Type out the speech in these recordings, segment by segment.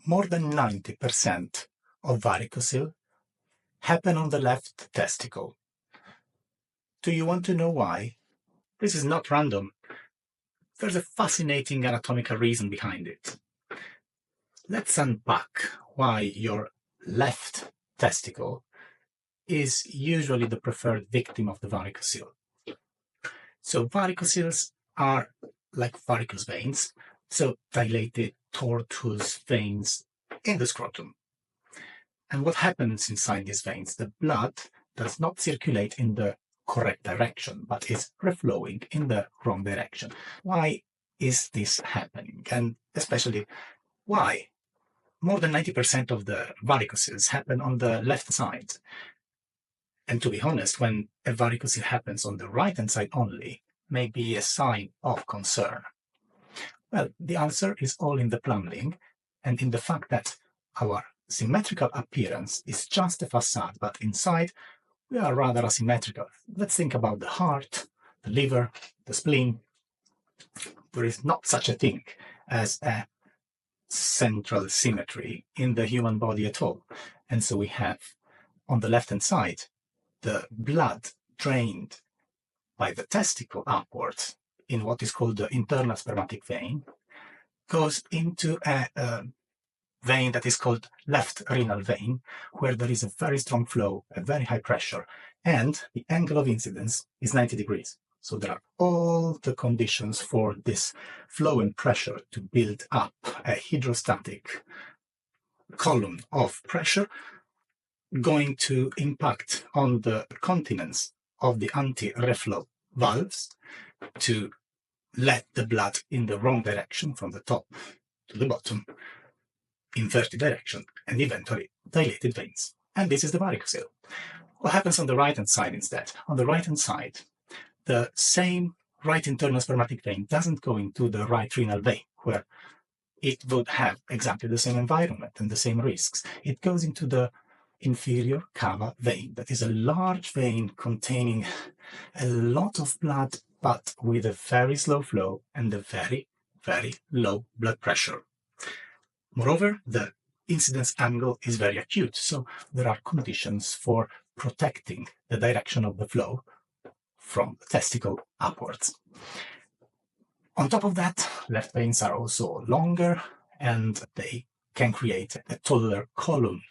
more than 90% of varicocele happen on the left testicle. Do you want to know why? This is not random. There's a fascinating anatomical reason behind it. Let's unpack why your left testicle is usually the preferred victim of the varicocele. So varicoceles are like varicose veins, so dilated tortuous veins in the scrotum. And what happens inside these veins? The blood does not circulate in the correct direction, but is reflowing in the wrong direction. Why is this happening? And especially, why? More than 90% of the varicoceles happen on the left side. And to be honest, when a varicocele happens on the right-hand side only, may be a sign of concern. Well, the answer is all in the plumbing and in the fact that our symmetrical appearance is just a facade, but inside we are rather asymmetrical. Let's think about the heart, the liver, the spleen. There is not such a thing as a central symmetry in the human body at all. And so we have, on the left-hand side, the blood drained by the testicle upwards in what is called the internal spermatic vein, goes into a vein that is called left renal vein, where there is a very strong flow, a very high pressure, and the angle of incidence is 90 degrees. So there are all the conditions for this flow and pressure to build up a hydrostatic column of pressure going to impact on the continence of the anti-reflow valves to let the blood in the wrong direction from the top to the bottom, inverted direction, and eventually dilated veins. And this is the varicocele. What happens on the right-hand side instead? On the right-hand side, the same right internal spermatic vein doesn't go into the right renal vein, where it would have exactly the same environment and the same risks. It goes into the inferior cava vein. That is a large vein containing a lot of blood, but with a very slow flow and a very, very low blood pressure. Moreover, the incidence angle is very acute, so there are conditions for protecting the direction of the flow from the testicle upwards. On top of that, left veins are also longer and they can create a taller column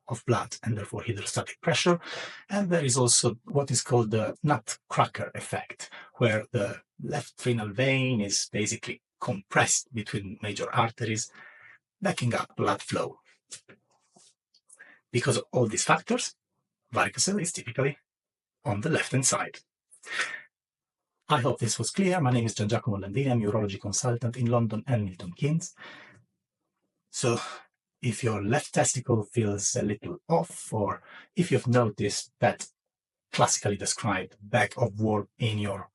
of blood and therefore hydrostatic pressure. And there is also what is called the nutcracker effect, where the left renal vein is basically compressed between major arteries, backing up blood flow. Because of all these factors, varicocele is typically on the left-hand side. I hope this was clear. My name is Gian Giacomo Landini. I'm a urology consultant in London and Milton Keynes. So if your left testicle feels a little off, or if you've noticed that classically described bag of worm in your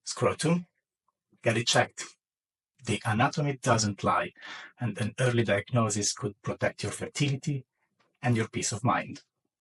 scrotum, get it checked. The anatomy doesn't lie, and an early diagnosis could protect your fertility and your peace of mind.